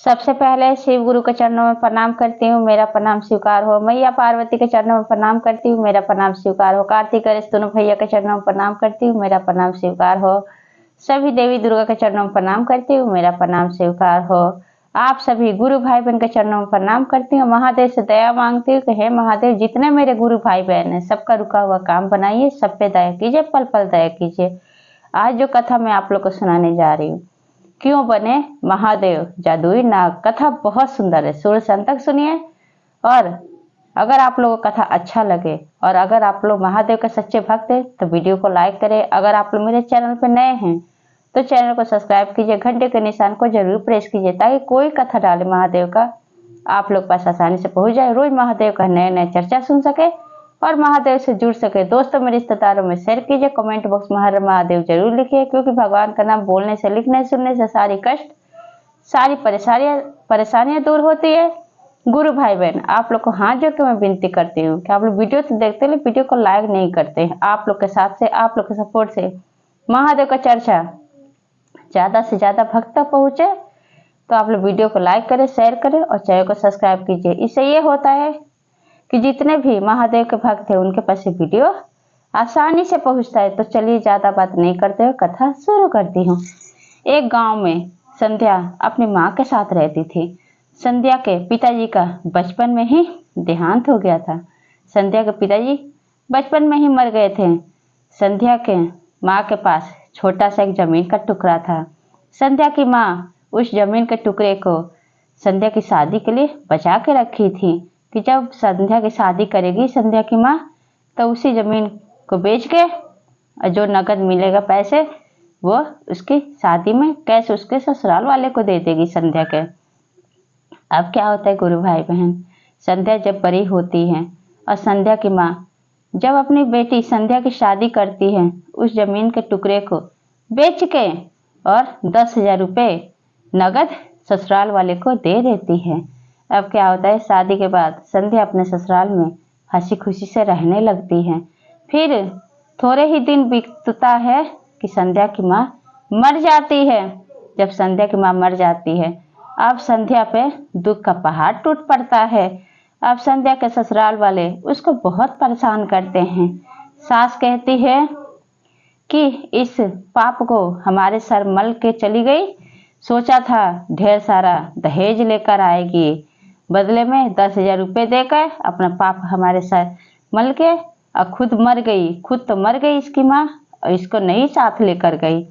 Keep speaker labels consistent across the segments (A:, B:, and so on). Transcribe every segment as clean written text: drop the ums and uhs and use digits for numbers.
A: सबसे पहले शिव गुरु के चरणों में प्रणाम करती हूँ, मेरा प्रणाम स्वीकार हो। मैया पार्वती के चरणों में प्रणाम करती हूँ, मेरा प्रणाम स्वीकार हो। कार्तिक गणेश दोनों भैया के चरणों में प्रणाम करती हूँ, मेरा प्रणाम स्वीकार हो। सभी देवी दुर्गा के चरणों में प्रणाम करती हूँ, मेरा प्रणाम स्वीकार हो। आप सभी गुरु भाई बहन के चरणों में प्रणाम करती हूँ। महादेव से दया मांगती हूँ कि हे महादेव, जितने मेरे गुरु भाई बहन हैं, सबका रुका हुआ काम बनाइए, सब पे दया कीजिए, पल पल दया कीजिए। आज जो कथा मैं आप लोग को सुनाने जा रही हूँ, क्यों बने महादेव जादुई नाग, कथा बहुत सुंदर है, शुरू से अंत तक सुनिए। और अगर आप लोगों को कथा अच्छा लगे और अगर आप लोग महादेव के सच्चे भक्त हैं तो वीडियो को लाइक करें। अगर आप लोग मेरे चैनल पर नए हैं तो चैनल को सब्सक्राइब कीजिए, घंटे के निशान को जरूर प्रेस कीजिए ताकि कोई कथा डाले महादेव का आप लोग पास आसानी से पहुंच जाए। रोज महादेव का नए नए चर्चा सुन सके और महादेव से जुड़ सके। दोस्तों में रिश्तेदारों में शेयर कीजिए, कमेंट बॉक्स में हर महादेव जरूर लिखिए, क्योंकि भगवान का नाम बोलने से, लिखने सुनने से सारी कष्ट, सारी परेशानियां दूर होती है। गुरु भाई बहन, आप लोग को हाथ जोड़ के मैं विनती करती हूँ कि आप लोग वीडियो तो देखते हैं, वीडियो को लाइक नहीं करते हैं। आप लोग के साथ से, आप लोग के सपोर्ट से महादेव का चर्चा ज्यादा से ज्यादा भक्त तक पहुंचे, तो आप लोग वीडियो को लाइक करें, शेयर करें और चैनल को सब्सक्राइब कीजिए। इससे ये होता है कि जितने भी महादेव के भक्त हैं उनके पास वीडियो आसानी से पहुंचता है। तो चलिए ज्यादा बात नहीं करते हुए कथा शुरू करती हूँ। एक गांव में संध्या अपनी माँ के साथ रहती थी। संध्या के पिताजी का बचपन में ही देहांत हो गया था। संध्या के पिताजी बचपन में ही मर गए थे। संध्या के माँ के पास छोटा सा एक जमीन का टुकड़ा था। संध्या की माँ उस जमीन के टुकड़े को संध्या की शादी के लिए बचा के रखी थी कि जब संध्या की शादी करेगी संध्या की माँ, तो उसी जमीन को बेच के और जो नकद मिलेगा पैसे, वो उसकी शादी में कैश उसके ससुराल वाले को दे देगी संध्या के। अब क्या होता है गुरु भाई बहन, संध्या जब बड़ी होती है और संध्या की माँ जब अपनी बेटी संध्या की शादी करती है, उस जमीन के टुकड़े को बेच के और 10,000 रुपये नगद ससुराल वाले को दे देती है। अब क्या होता है, शादी के बाद संध्या अपने ससुराल में हंसी खुशी से रहने लगती है। फिर थोड़े ही दिन बीतता है कि संध्या की माँ मर जाती है। जब संध्या की माँ मर जाती है, अब संध्या पे दुख का पहाड़ टूट पड़ता है। अब संध्या के ससुराल वाले उसको बहुत परेशान करते हैं। सास कहती है कि इस पाप को हमारे सर मल के चली गई, सोचा था ढेर सारा दहेज लेकर आएगी, बदले में 10,000 रुपये देकर अपना पाप हमारे सर मल के, और खुद मर गई। खुद तो मर गई इसकी माँ और इसको नहीं साथ लेकर गई।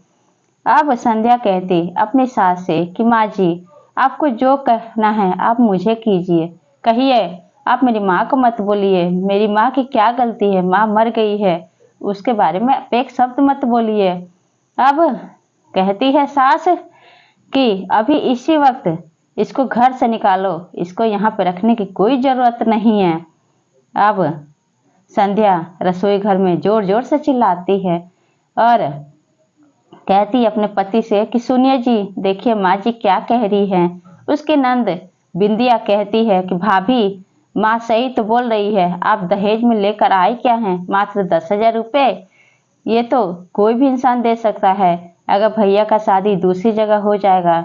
A: अब संध्या कहती अपनी सास से कि माँ जी, आपको जो कहना है आप मुझे कीजिए, कहिए, आप मेरी माँ को मत बोलिए। मेरी माँ की क्या गलती है, माँ मर गई है, उसके बारे में एक शब्द मत बोलिए। अब कहती है सास कि अभी इसी वक्त इसको घर से निकालो, इसको यहाँ पे रखने की कोई जरूरत नहीं है। अब संध्या रसोई घर में जोर जोर से चिल्लाती है और कहती अपने पति से कि सुनिए जी, देखिए माँ जी क्या कह रही है। उसकी नंद बिंदिया कहती है कि भाभी, माँ सही तो बोल रही है, आप दहेज में लेकर आए क्या हैं, मात्र 10,000 रुपये, ये तो कोई भी इंसान दे सकता है। अगर भैया का शादी दूसरी जगह हो जाएगा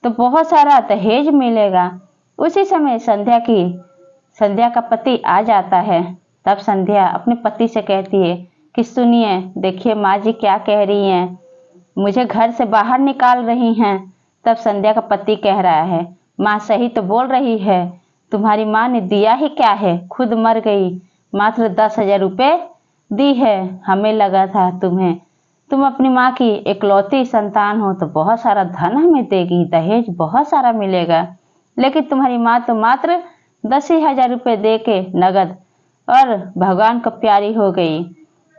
A: तो बहुत सारा दहेज मिलेगा। उसी समय संध्या का पति आ जाता है। तब संध्या अपने पति से कहती है कि सुनिए, देखिए माँ जी क्या कह रही हैं, मुझे घर से बाहर निकाल रही हैं। तब संध्या का पति कह रहा है, माँ सही तो बोल रही है, तुम्हारी माँ ने दिया ही क्या है, खुद मर गई, मात्र 10,000 रुपये दी है। हमें लगा था तुम अपनी माँ की इकलौती संतान हो तो बहुत सारा धन हमें देगी, दहेज बहुत सारा मिलेगा, लेकिन तुम्हारी माँ तो मात्र 10,000 रुपये दे के नगद और भगवान को प्यारी हो गई।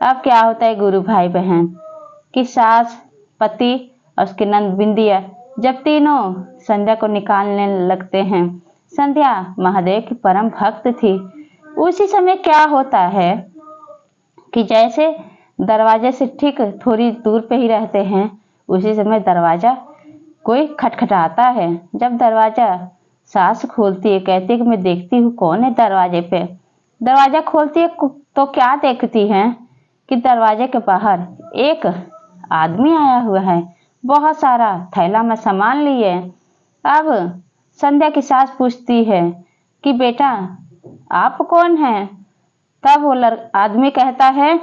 A: अब क्या होता है गुरु भाई बहन कि सास, पति और उसकी नंद बिंदिया जब तीनों संध्या को निकालने लगते हैं। संध्या महादेव की परम भक्त थी। उसी समय क्या होता है कि जैसे दरवाजे से ठीक थोड़ी दूर पे ही रहते हैं, उसी समय दरवाजा कोई खटखटाता है। जब दरवाजा सास खोलती है, कहती है कि मैं देखती हूँ कौन है दरवाजे पे। दरवाजा खोलती है तो क्या देखती है कि दरवाजे के बाहर एक आदमी आया हुआ है, बहुत सारा थैला में सामान लिए। अब संध्या की सास पूछती है कि बेटा आप कौन हैं? तब वो आदमी कहता है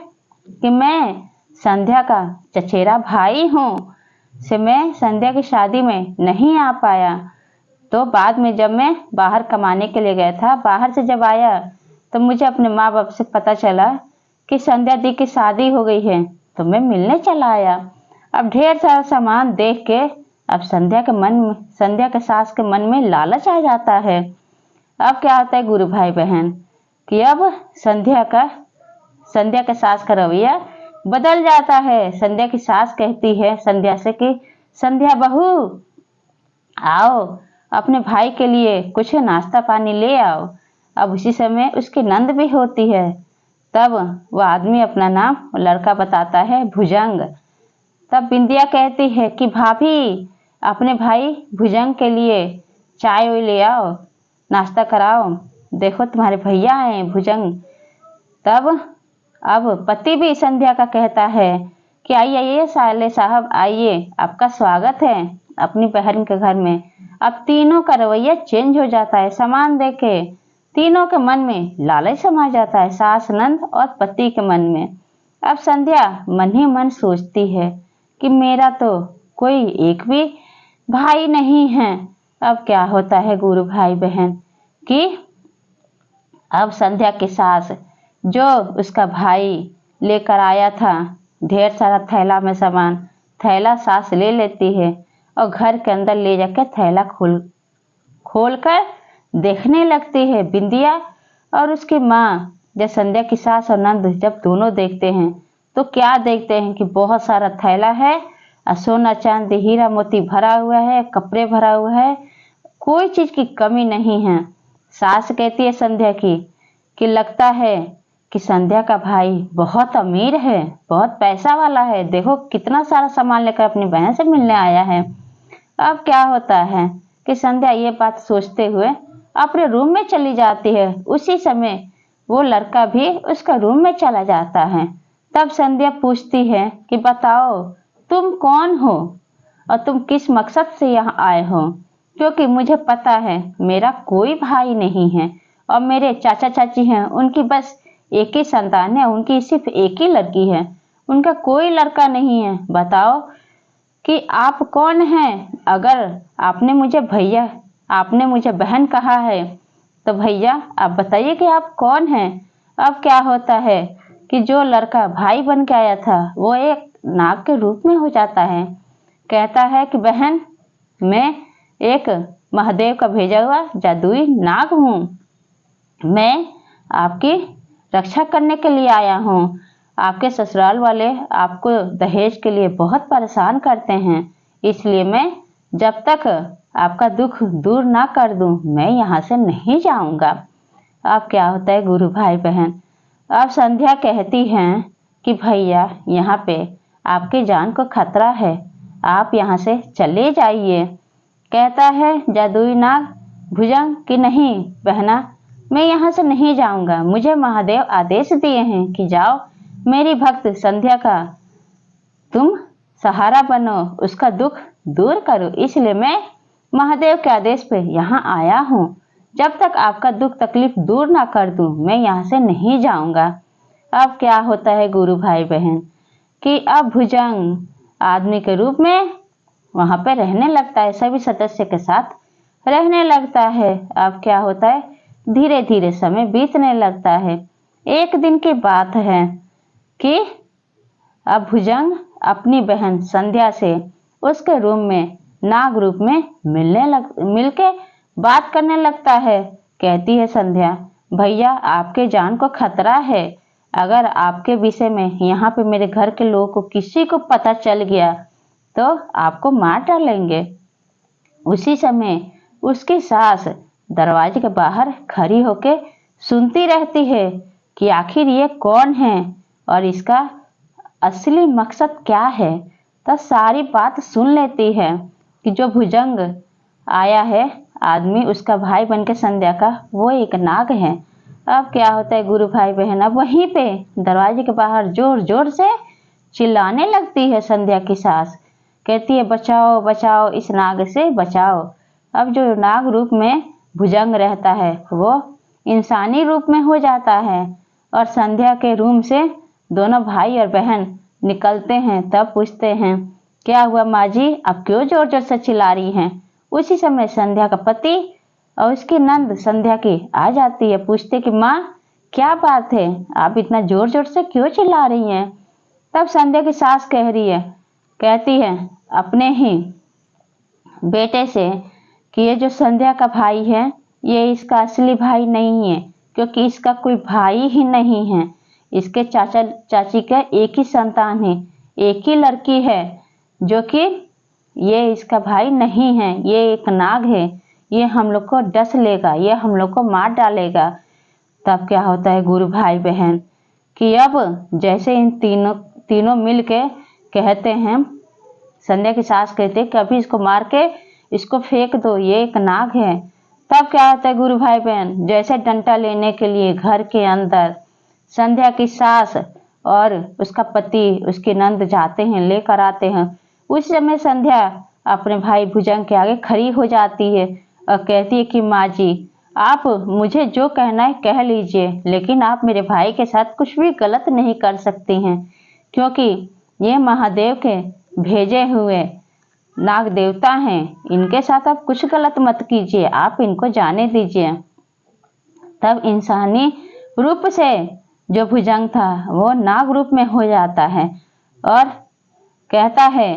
A: कि मैं संध्या का चचेरा भाई हूँ, से मैं संध्या की शादी में नहीं आ पाया। तो बाद में जब मैं बाहर कमाने के लिए गया था, बाहर से जब आया तो मुझे अपने माँ बाप से पता चला कि संध्या दी की शादी हो गई है, तो मैं मिलने चला आया। अब ढेर सारा सामान देख के अब संध्या के सास के मन में लालच आ जाता है। अब क्या होता है गुरु भाई बहन कि अब संध्या के सास का रवैया बदल जाता है। संध्या की सास कहती है संध्या से कि संध्या बहू आओ, अपने भाई के लिए कुछ नाश्ता पानी ले आओ। अब उसी समय उसकी नंद भी होती है। तब वह आदमी अपना नाम लड़का बताता है भुजंग। तब बिंदिया कहती है कि भाभी अपने भाई भुजंग के लिए चाय ले आओ, नाश्ता कराओ, देखो तुम्हारे भैया आए भुजंग। तब अब पति भी संध्या का कहता है कि आइए आइए साले साहब आइए, आपका स्वागत है अपनी बहन के घर में। अब तीनों का रवैया चेंज हो जाता है। सामान देके तीनों के मन में लालच समा जाता है, सास नंद और पति के मन में। अब संध्या मन ही मन सोचती है कि मेरा तो कोई एक भी भाई नहीं है। अब क्या होता है गुरु भाई बहन कि अब संध्या की सास जो उसका भाई लेकर आया था ढेर सारा थैला में सामान, थैला सास ले लेती है और घर के अंदर ले जाकर थैला खोल कर देखने लगती है। बिंदिया और उसकी माँ जब संध्या की सास और नंद जब दोनों देखते हैं तो क्या देखते हैं कि बहुत सारा थैला है और सोना चांदी हीरा मोती भरा हुआ है, कपड़े भरा हुआ है, कोई चीज की कमी नहीं है। सास कहती है संध्या की कि लगता है कि संध्या का भाई बहुत अमीर है, बहुत पैसा वाला है, देखो कितना सारा सामान लेकर अपनी बहन से मिलने आया है। अब क्या होता है कि संध्या ये बात सोचते हुए अपने रूम में चली जाती है। उसी समय वो लड़का भी उसका रूम में चला जाता है। तब संध्या पूछती है कि बताओ तुम कौन हो और तुम किस मकसद से यहाँ आए हो, क्योंकि मुझे पता है मेरा कोई भाई नहीं है और मेरे चाचा चाची हैं, उनकी बस एक ही संतान है, उनकी सिर्फ एक ही लड़की है, उनका कोई लड़का नहीं है। बताओ कि आप कौन हैं? अगर आपने मुझे बहन कहा है तो भैया आप बताइए कि आप कौन हैं। अब क्या होता है कि जो लड़का भाई बन के आया था वो एक नाग के रूप में हो जाता है। कहता है कि बहन मैं एक महादेव का भेजा हुआ जादुई नाग हूँ, मैं आपकी रक्षा करने के लिए आया हूँ। आपके ससुराल वाले आपको दहेज के लिए बहुत परेशान करते हैं, इसलिए मैं जब तक आपका दुख दूर ना कर दूं मैं यहाँ से नहीं जाऊंगा। अब क्या होता है गुरु भाई बहन, अब संध्या कहती हैं कि भैया यहाँ पे आपकी जान को खतरा है, आप यहाँ से चले जाइए। कहता है जादुई नाग भुजंग कि नहीं बहना, मैं यहाँ से नहीं जाऊंगा, मुझे महादेव आदेश दिए हैं कि जाओ मेरी भक्त संध्या का तुम सहारा बनो, उसका दुख दूर करो, इसलिए मैं महादेव के आदेश पे यहाँ आया हूँ। जब तक आपका दुख तकलीफ दूर ना कर दूं मैं यहाँ से नहीं जाऊंगा। अब क्या होता है गुरु भाई बहन कि अब भुजंग आदमी के रूप में वहां पे रहने लगता है, सभी सदस्य के साथ रहने लगता है। अब क्या होता है धीरे धीरे समय बीतने लगता है। एक दिन की बात है कि अब भुजंग अपनी बहन संध्या से उसके रूम में नाग रूप में मिलके बात करने लगता है। कहती है संध्या भैया आपके जान को खतरा है, अगर आपके विषय में यहाँ पे मेरे घर के लोगों को किसी को पता चल गया तो आपको मार डालेंगे। उसी समय उसकी सास दरवाजे के बाहर खड़ी होके सुनती रहती है कि आखिर ये कौन है और इसका असली मकसद क्या है। तो सारी बात सुन लेती है कि जो भुजंग आया है आदमी उसका भाई बनके संध्या का वो एक नाग है। अब क्या होता है गुरु भाई बहन, अब वहीं पे दरवाजे के बाहर जोर जोर से चिल्लाने लगती है संध्या की सास। कहती है बचाओ बचाओ, इस नाग से बचाओ। अब जो नाग रूप में भुजंग रहता है वो इंसानी रूप में हो जाता है और संध्या के रूम से दोनों भाई और बहन निकलते हैं। तब पूछते हैं, क्या हुआ माँ जी, अब क्यों जोर जोर से चिल्ला रही हैं? उसी समय संध्या का पति और उसकी नंद संध्या की आ जाती है। पूछते कि माँ क्या बात है, आप इतना जोर जोर से क्यों चिल्ला रही हैं? तब संध्या की सास कह रही है, कहती है अपने ही बेटे से कि ये जो संध्या का भाई है ये इसका असली भाई नहीं है, क्योंकि इसका कोई भाई ही नहीं है। इसके चाचा चाची का एक ही संतान है, एक ही लड़की है, जो कि ये इसका भाई नहीं है। ये एक नाग है, ये हम लोग को डस लेगा, ये हम लोग को मार डालेगा। तब क्या होता है गुरु भाई बहन कि अब जैसे इन तीनों मिल के कहते हैं, संध्या की सास कहते हैं कि अभी इसको मार के इसको फेंक दो, ये एक नाग है। तब क्या होता है गुरु भाई बहन, जैसे डंडा लेने के लिए घर के अंदर संध्या की सास और उसका पति उसकी नंद जाते हैं, लेकर आते हैं। उस समय संध्या अपने भाई भुजंग के आगे खड़ी हो जाती है और कहती है कि माँ जी आप मुझे जो कहना है कह लीजिए, लेकिन आप मेरे भाई के साथ कुछ भी गलत नहीं कर सकती हैं, क्योंकि ये महादेव के भेजे हुए नाग देवता हैं। इनके साथ आप कुछ गलत मत कीजिए, आप इनको जाने दीजिए। तब इंसानी रूप से जो भुजंग था वो नाग रूप में हो जाता है और कहता है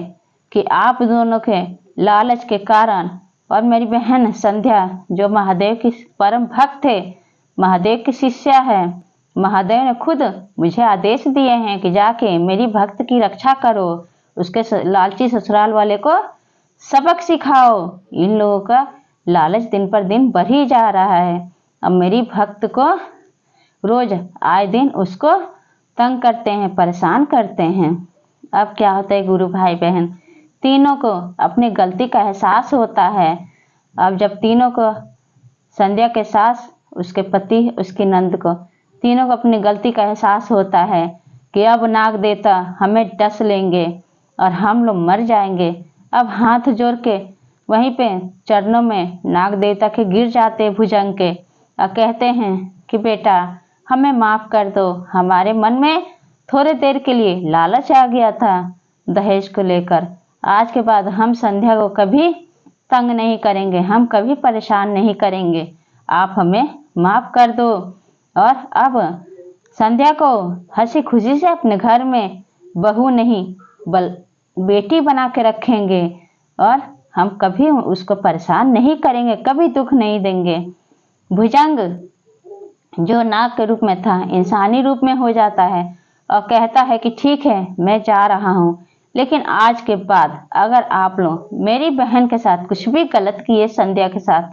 A: कि आप दोनों के लालच के कारण और मेरी बहन संध्या जो महादेव की परम भक्त है, महादेव की शिष्या है, महादेव ने खुद मुझे आदेश दिए हैं कि जाके मेरी भक्त की रक्षा करो, उसके लालची ससुराल वाले को सबक सिखाओ। इन लोगों का लालच दिन पर दिन बढ़ ही जा रहा है। अब मेरी भक्त को रोज आए दिन उसको तंग करते हैं, परेशान करते हैं। अब क्या होता है गुरु भाई बहन, तीनों को अपनी गलती का एहसास होता है। अब जब तीनों को, संध्या के सास, उसके पति, उसकी नंद को, तीनों को अपनी गलती का एहसास होता है कि अब नाग देवता हमें डस लेंगे और हम लोग मर जाएंगे। अब हाथ जोड़ के वहीं पे चरणों में नाग देवता के गिर जाते भुजंग के और कहते हैं कि बेटा हमें माफ कर दो, हमारे मन में थोड़े देर के लिए लालच आ गया था दहेज को लेकर। आज के बाद हम संध्या को कभी तंग नहीं करेंगे, हम कभी परेशान नहीं करेंगे, आप हमें माफ कर दो। और अब संध्या को हंसी खुशी से अपने घर में बहू नहीं बेटी बना के रखेंगे और हम कभी उसको परेशान नहीं करेंगे, कभी दुख नहीं देंगे। भुजंग जो नाग के रूप में था इंसानी रूप में हो जाता है और कहता है कि ठीक है मैं जा रहा हूँ, लेकिन आज के बाद अगर आप लोग मेरी बहन के साथ कुछ भी गलत किए संध्या के साथ,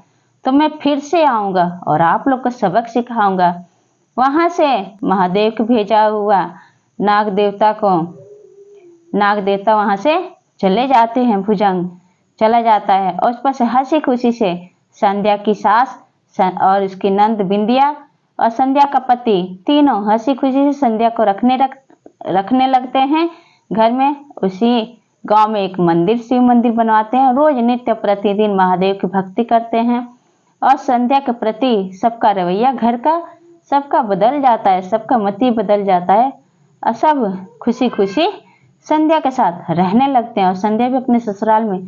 A: तो मैं फिर से आऊँगा और आप लोग को सबक सिखाऊंगा। वहाँ से महादेव के भेजा हुआ नाग देवता वहाँ से चले जाते हैं, भुजंग चला जाता है और उस पर से हंसी खुशी से संध्या की सास और उसकी नंद बिंदिया और संध्या का पति तीनों हंसी खुशी से संध्या को रखने लगते हैं घर में। उसी गांव में एक मंदिर, शिव मंदिर बनवाते हैं, रोज नित्य प्रतिदिन महादेव की भक्ति करते हैं और संध्या के प्रति सबका रवैया घर का सबका बदल जाता है, सबका मति बदल जाता है और सब खुशी खुशी संध्या के साथ रहने लगते हैं और संध्या भी अपने ससुराल में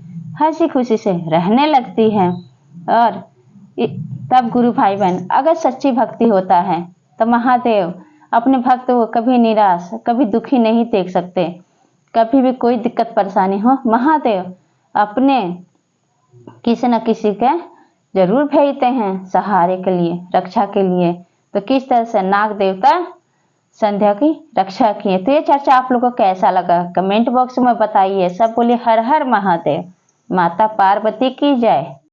A: हंसी खुशी से रहने लगती है। और तब गुरु भाई बहन, अगर सच्ची भक्ति होता है तो महादेव अपने भक्त को कभी निराश, कभी दुखी नहीं देख सकते। कभी भी कोई दिक्कत परेशानी हो, महादेव अपने किसी न किसी के जरूर भेजते हैं सहारे के लिए, रक्षा के लिए। तो किस तरह से नाग देवता संध्या की रक्षा किए। तो ये चर्चा आप लोगों को कैसा लगा कमेंट बॉक्स में बताइए। सब बोलिए हर हर महादेव, माता पार्वती की जय।